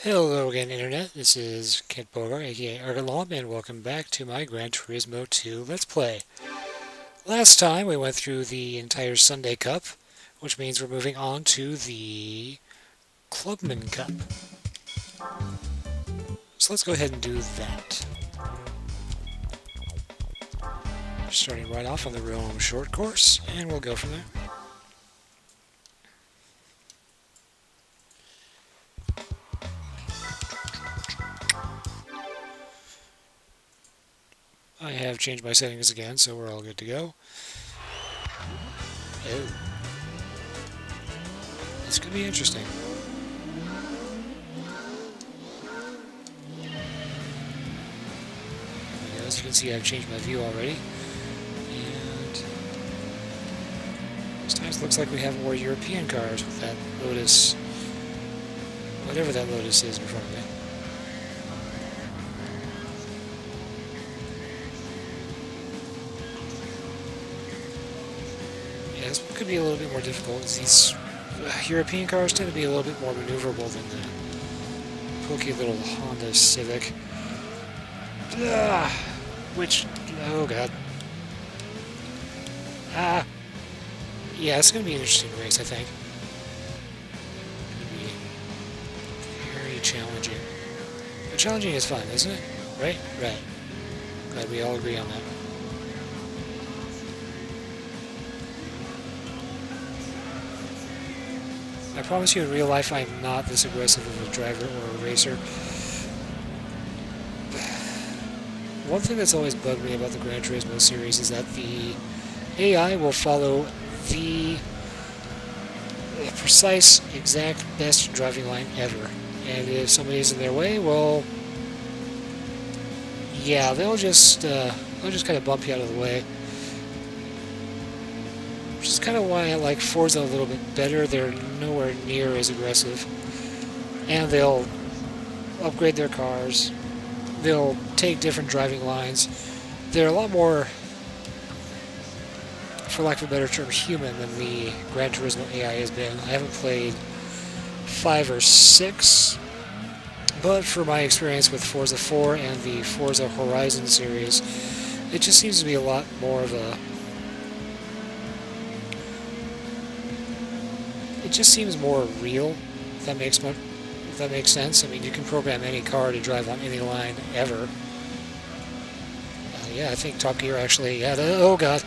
Hello again, Internet. This is Kent Bogar, aka Argalom, and welcome back to my Gran Turismo 2 Let's Play. Last time we went through the entire Sunday Cup, which means we're moving on to the Clubman Cup. So let's go ahead and do that. Starting right off on the Rome short course, and we'll go from there. I have changed my settings again, so we're all good to go. Oh. This could be interesting. As you can see, I've changed my view already. And this time it looks like we have more European cars with that Lotus, whatever that Lotus is in front of me. Yeah, this one could be a little bit more difficult, as these European cars tend to be a little bit more maneuverable than the pokey little Honda Civic. Which, oh god. Yeah, it's going to be an interesting race, I think. It's going to be very challenging. But challenging is fun, isn't it? Right? Right. Glad we all agree on that. I promise you in real life I'm not this aggressive of a driver or a racer. One thing that's always bugged me about the Gran Turismo series is that the AI will follow the precise, exact, best driving line ever. And if somebody's in their way, well, yeah, they'll just kind of bump you out of the way. Which is kind of why I like Forza a little bit better. They're nowhere near as aggressive. And they'll upgrade their cars. They'll take different driving lines. They're a lot more, for lack of a better term, human than the Gran Turismo AI has been. I haven't played 5 or 6, but for my experience with Forza 4 and the Forza Horizon series, it just seems to be a lot more of a... It just seems more real, if that makes sense. I mean, you can program any car to drive on any line ever. Yeah, I think Top Gear actually had a... Oh, God.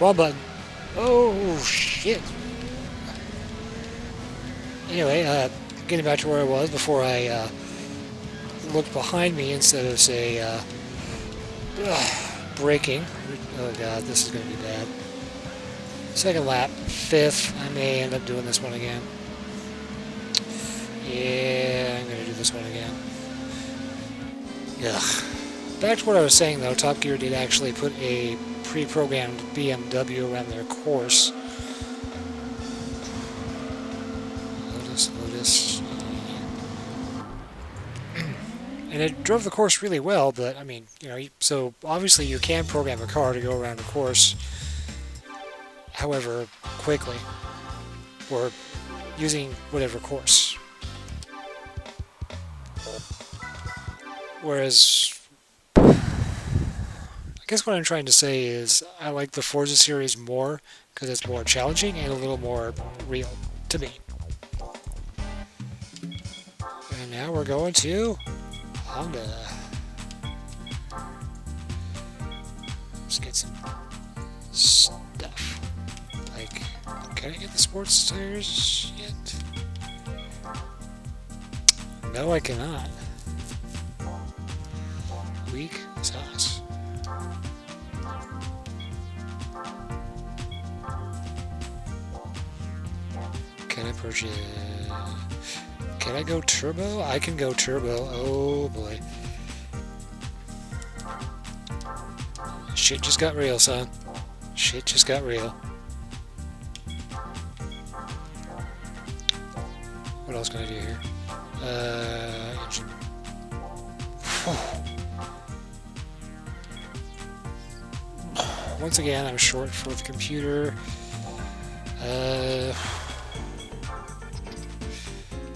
Wrong button. Oh, shit. Anyway, getting back to where I was before I looked behind me instead of, say, braking. Oh, God, this is going to be bad. Second lap, 5th. I may end up doing this one again. Yeah, I'm going to do this one again. Ugh. Back to what I was saying, though, Top Gear did actually put a pre-programmed BMW around their course. Lotus. And it drove the course really well, but, I mean, so obviously you can program a car to go around a course, however quickly, or using whatever course. Whereas, I guess what I'm trying to say is I like the Forza series more because it's more challenging and a little more real to me. And now we're going to Honda. Let's get some stuff. Like, can I get the sports tires yet? No, I cannot. Weak sauce. Can I purchase... Can I go turbo? I can go turbo. Oh boy. Shit just got real, son. Shit just got real. What else can I do here? Engine. Once again, I'm short for the computer.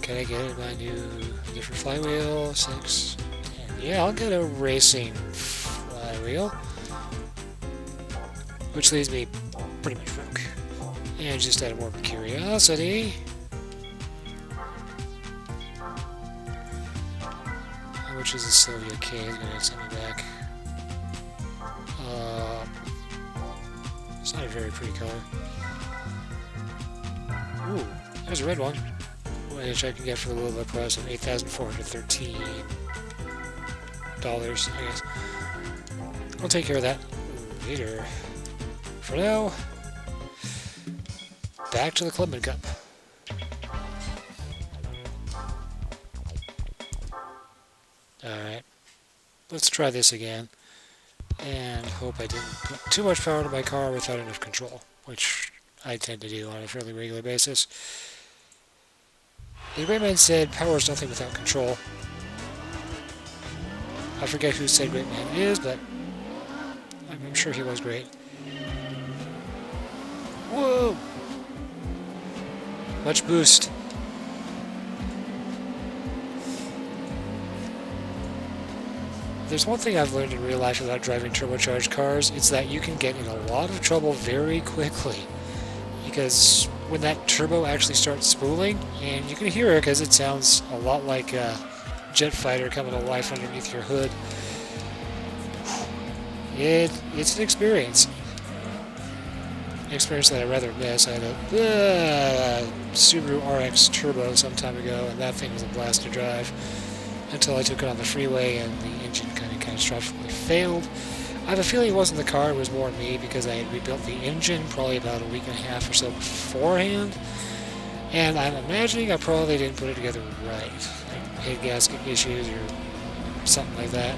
Can I get my new different flywheel? 6, 10. Yeah, I'll get a racing flywheel, which leaves me pretty much broke. And just out of more curiosity, how much is the Sylvia K? Is going to send me back. It's not a very pretty color. Ooh, there's a red one, which I can get for a little bit price of $8,413, I guess. I'll take care of that later. For now, back to the Clubman Cup. Alright, let's try this again, and hope I didn't put too much power into my car without enough control, which I tend to do on a fairly regular basis. The great man said, power is nothing without control. I forget who said great man is, but I'm sure he was great. Whoa! Much boost. There's one thing I've learned in real life about driving turbocharged cars, it's that you can get in a lot of trouble very quickly. Because when that turbo actually starts spooling, and you can hear it because it sounds a lot like a jet fighter coming to life underneath your hood. It's an experience. An experience that I'd rather miss. I had a Subaru RX Turbo some time ago, and that thing was a blast to drive until I took it on the freeway and the engine kind of catastrophically failed. I have a feeling it wasn't the car, it was more me, because I had rebuilt the engine probably about a week and a half or so beforehand, and I'm imagining I probably didn't put it together right. Like head gasket issues or something like that.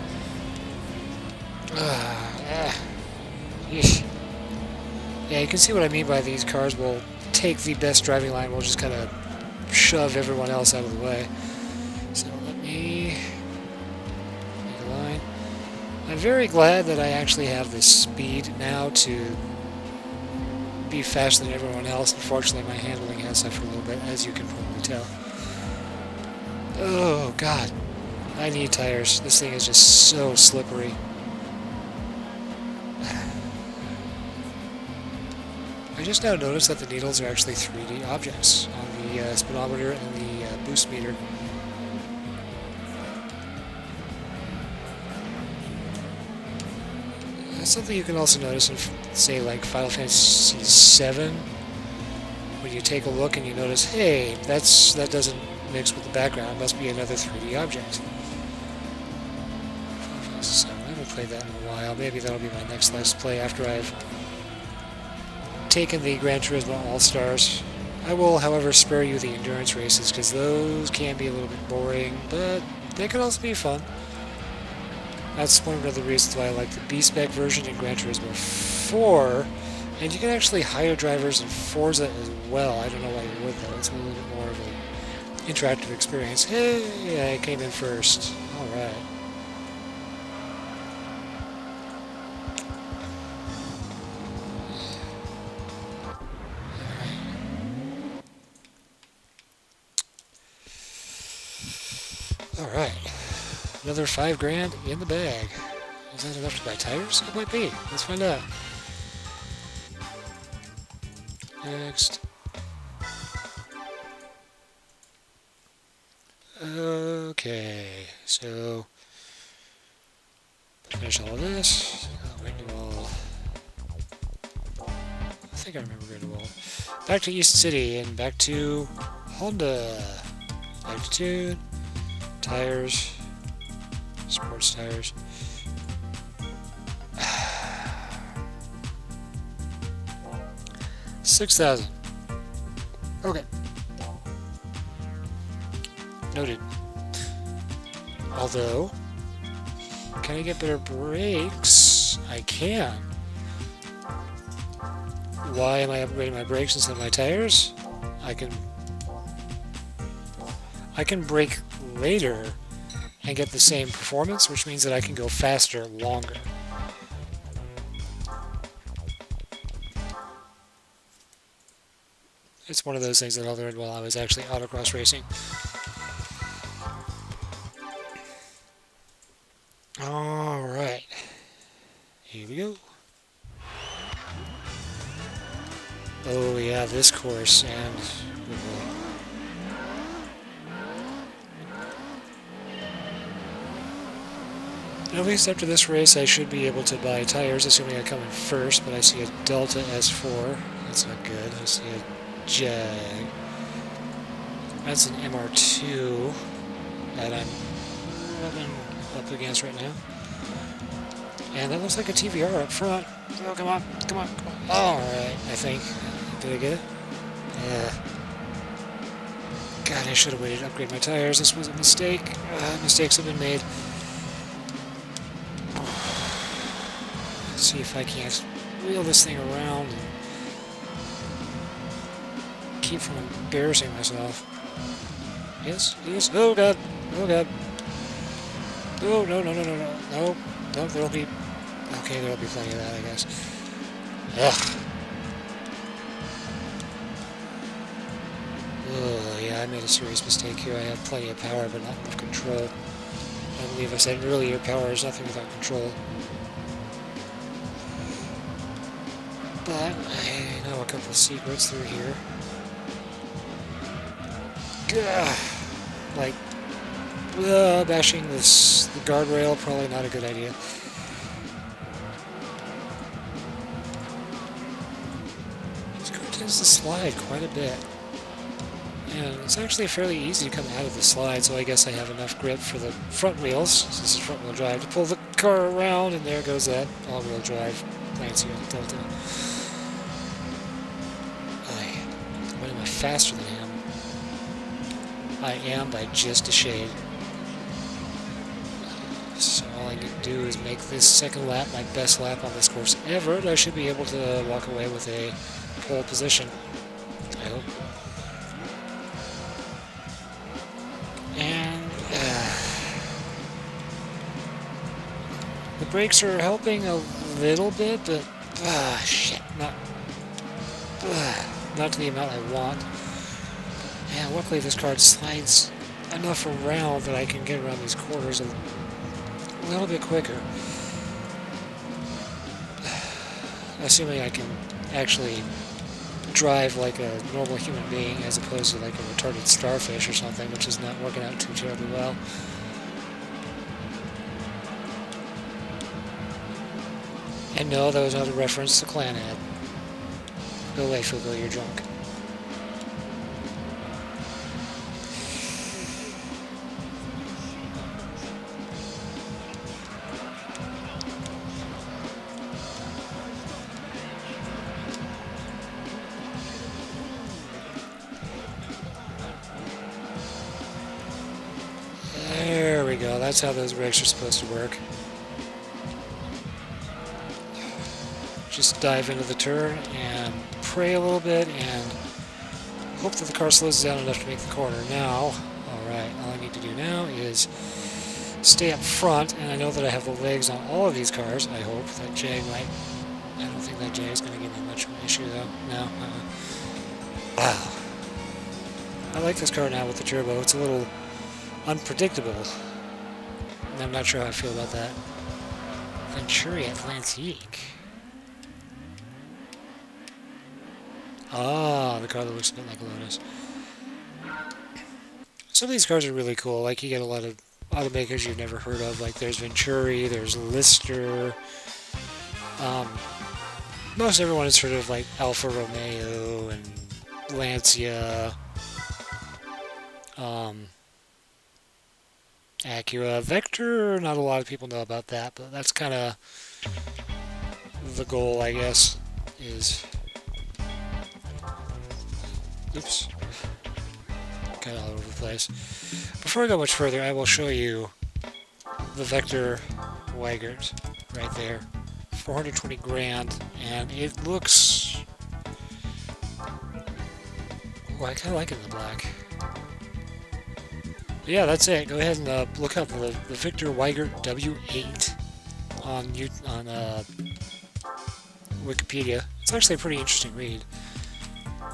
Yeah, you can see what I mean by these cars will take the best driving line, will just kind of shove everyone else out of the way. So let me make a line. I'm very glad that I actually have the speed now to be faster than everyone else. Unfortunately, my handling has suffered a little bit, as you can probably tell. Oh, God. I need tires. This thing is just so slippery. I just now noticed that the needles are actually 3D objects on the speedometer and the boost meter. That's something you can also notice in, say, like Final Fantasy VII. When you take a look and you notice, hey, that doesn't mix with the background. It must be another 3D object. Final Fantasy VII. I haven't played that in a while. Maybe that'll be my next Let's Play after I've taken the Gran Turismo All-Stars. I will, however, spare you the endurance races, because those can be a little bit boring, but they can also be fun. That's one of the reasons why I like the B-Spec version in Gran Turismo 4, and you can actually hire drivers in Forza as well. I don't know why you would, though. It's a little bit more of an interactive experience. Hey, I came in first. Alright. Alright. Another $5,000 in the bag. Is that enough to buy tires? It might be. Let's find out. Next. Okay, so finish all of this. Ringwall. I think I remember Ringwall. Back to East City and back to Honda. Back to Tune. Tires. Sports tires. $6,000. Okay. Noted. Although, can I get better brakes? I can. Why am I upgrading my brakes instead of my tires? I can brake later and get the same performance, which means that I can go faster longer. It's one of those things that I learned while I was actually autocross racing. Alright. Here we go. Oh yeah, this course, and at least after this race I should be able to buy tires, assuming I come in first, but I see a Delta S4. That's not good. I see a Jag. That's an MR2 that I'm rubbing up against right now. And that looks like a TVR up front. Oh, come on, come on, come on. Alright, I think. Did I get it? Yeah. God, I should have waited to upgrade my tires. This was a mistake. Mistakes have been made. Let's see if I can't wheel this thing around and keep from embarrassing myself. Yes, yes. Oh, God. Oh, God. Oh, no, no, no, no, no. No, no, there'll be... Okay, there'll be plenty of that, I guess. Ugh. Oh, yeah, I made a serious mistake here. I have plenty of power, but not enough control. I believe I said earlier, power is nothing without control. But I know a couple of secrets through here. Gah! Like, bashing the guardrail, probably not a good idea. This car tends to slide quite a bit. And it's actually fairly easy to come out of the slide, so I guess I have enough grip for the front wheels, since it's front-wheel drive, to pull the car around, and there goes that all-wheel drive Lancia Delta. What am I faster than him? I am by just a shade. So all I need to do is make this second lap my best lap on this course ever, and I should be able to walk away with a pole position. I hope. And the brakes are helping a little bit, but shit, not to the amount I want. And luckily this car slides enough around that I can get around these corners a little bit quicker. Assuming I can actually drive like a normal human being as opposed to like a retarded starfish or something, which is not working out too terribly well. And no, that was not a reference to Clan Ed. Go away, Fugo, you're drunk. There we go, that's how those brakes are supposed to work. Just dive into the turn and pray a little bit and hope that the car slows down enough to make the corner. Now, alright, all I need to do now is stay up front, and I know that I have the legs on all of these cars. I hope that Jag might... I don't think that Jag is going to give me much of an issue though. No. Wow. I like this car now with the turbo. It's a little unpredictable. And I'm not sure how I feel about that. Venturi Atlantique. Ah, the car that looks a bit like a Lotus. Some of these cars are really cool. Like, you get a lot of automakers you've never heard of. Like, there's Venturi, there's Lister. Most everyone has heard of, like, Alfa Romeo and Lancia. Acura. Vector, not a lot of people know about that, but that's kind of the goal, I guess, is... Oops. Kind of all over the place. Before I go much further, I will show you the Vector Weigert right there. 420 grand, and it looks... Oh, I kind of like it in the black. But yeah, that's it. Go ahead and look up the Victor Weigert W8 on Wikipedia. It's actually a pretty interesting read.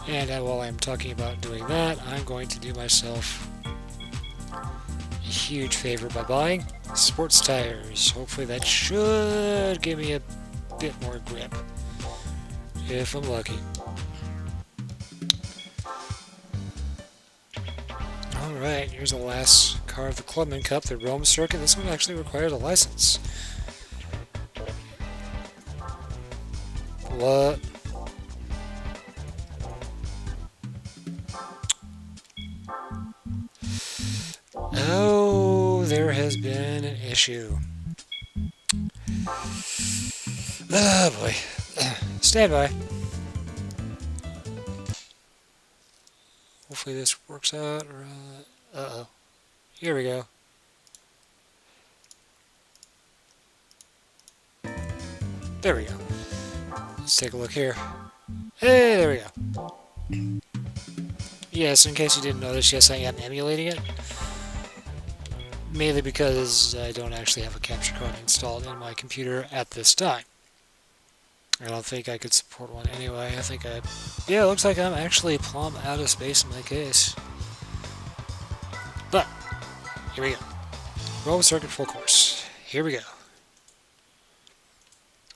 And while I'm talking about doing that, I'm going to do myself a huge favor by buying sports tires. Hopefully that should give me a bit more grip, if I'm lucky. Alright, here's the last car of the Clubman Cup, the Rome Circuit. This one actually requires a license. What? Oh, there has been an issue. Oh boy. Stand by. Hopefully this works out. Uh-oh. Here we go. There we go. Let's take a look here. Hey, there we go. Yes, in case you didn't notice, yes, I am emulating it. Mainly because I don't actually have a capture card installed in my computer at this time. I don't think I could support one anyway. I think yeah, it looks like I'm actually plumb out of space in my case. But, here we go. Rome Circuit full course. Here we go.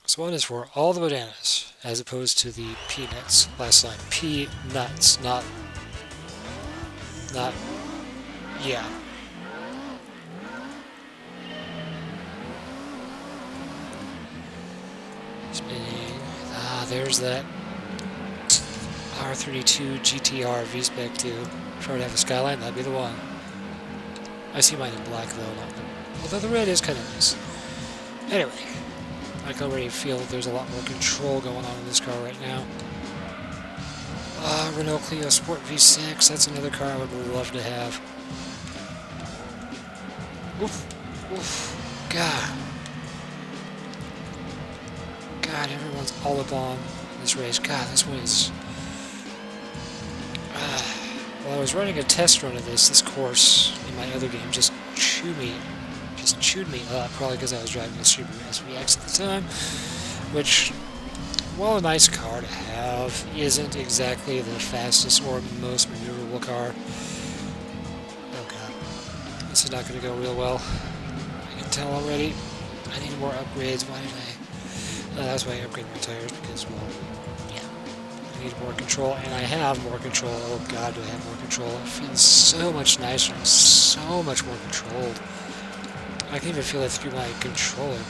This one is for all the bananas, as opposed to the peanuts last time. Peanuts, not, yeah. Spinning. Ah, there's that R32 GTR V-Spec 2. If I were to have a Skyline, that'd be the one. I see mine in black though, although the red is kind of nice. Anyway, I can already feel that there's a lot more control going on in this car right now. Renault Clio Sport V6, that's another car I would love to have. Oof, oof, God, everyone's all up on this race. God, this one is... Well, I was running a test run of this course in my other game, just chewed me up, probably because I was driving a Subaru SVX at the time, which, while a nice car to have, isn't exactly the fastest or most maneuverable car. Oh god, this is not going to go real well. I can tell already. I need more upgrades. Why did I... that's why I upgraded my tires, because, well, yeah, I need more control, and I have more control. Oh god, do I have more control. It feels so much nicer and so much more controlled. I can even feel it through my controller.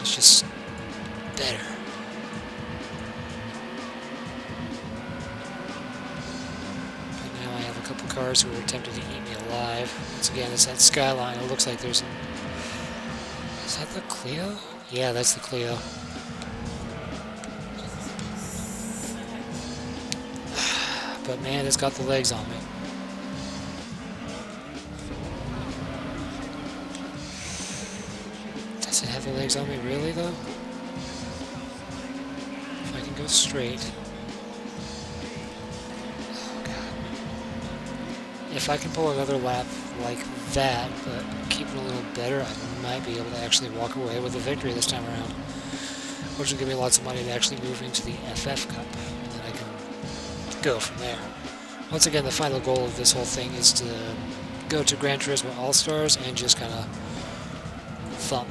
It's just better. But now I have a couple cars who are attempting to eat me alive. Once again, it's that Skyline. It looks like there's some... Is that the Clio? Yeah, that's the Clio. But man, it's got the legs on me. Does it have the legs on me really though? If I can go straight. Oh god. If I can pull another lap like that, but keep it a little better, I might be able to actually walk away with a victory this time around. Which will give me lots of money to actually move into the FF Cup. And then I can go from there. Once again, the final goal of this whole thing is to go to Gran Turismo All-Stars and just kind of thump.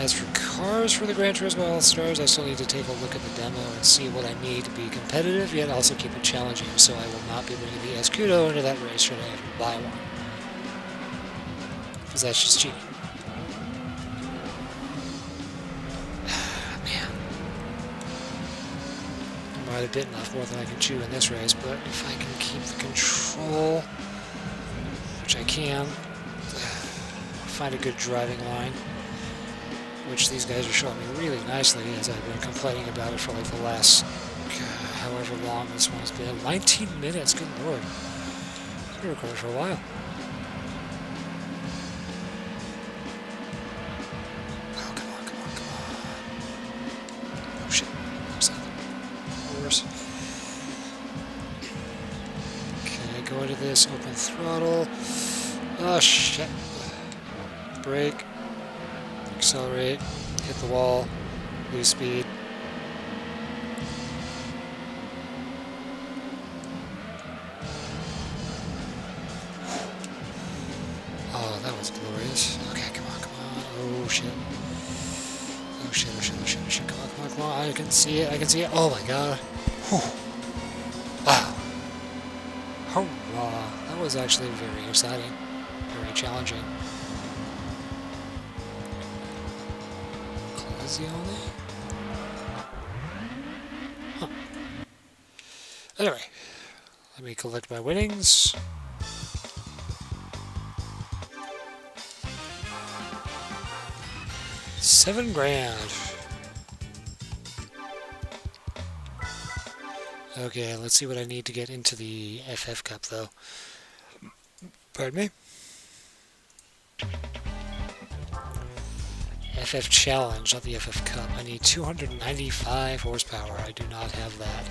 As for cars for the Gran Turismo All-Stars, I still need to take a look at the demo and see what I need to be competitive, yet also keep it challenging, so I will not be bringing the Escudo into that race should I ever buy one. Because that's just cheating. Man. I might have bitten off more than I can chew in this race, but if I can keep the control, which I can, find a good driving line, which these guys are showing me really nicely as I've been complaining about it for like the last, however long this one's been. 19 minutes, good lord. I've been recording for a while. Oh, come on, come on, come on. Oh shit, of course. Okay, go into this, open throttle. Oh shit. Brake. Accelerate, hit the wall, lose speed. it. Okay, come on, come on. Oh, shit. Oh, shit, oh, shit, oh, shit, oh, shit. Come on, come on, come on. I can see it, I can see it. Oh, my God. Whew. Wow. Hurrah. That was actually very exciting. Very challenging. Closione? Huh. Anyway, let me collect my winnings. $7,000. Okay, let's see what I need to get into the FF Cup, though. Pardon me? FF Challenge, not the FF Cup. I need 295 horsepower. I do not have that.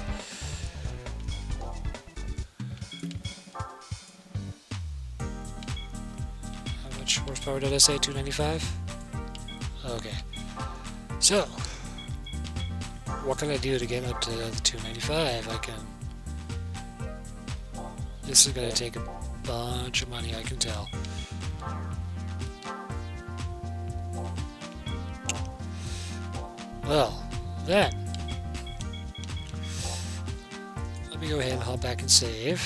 How much horsepower did I say? 295? Okay. So, what can I do to get up to the 295? I can... This is going to take a bunch of money, I can tell. Well, then, let me go ahead and hop back and save.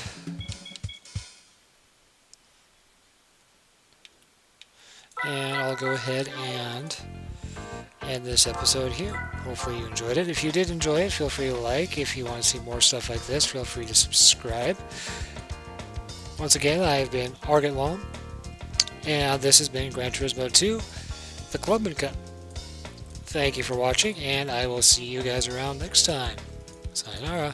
And I'll go ahead and end this episode here. Hopefully you enjoyed it. If you did enjoy it, feel free to like. If you want to see more stuff like this, feel free to subscribe. Once again, I have been Argent Long, and this has been Gran Turismo 2, the Clubman Cup. Thank you for watching, and I will see you guys around next time. Sayonara.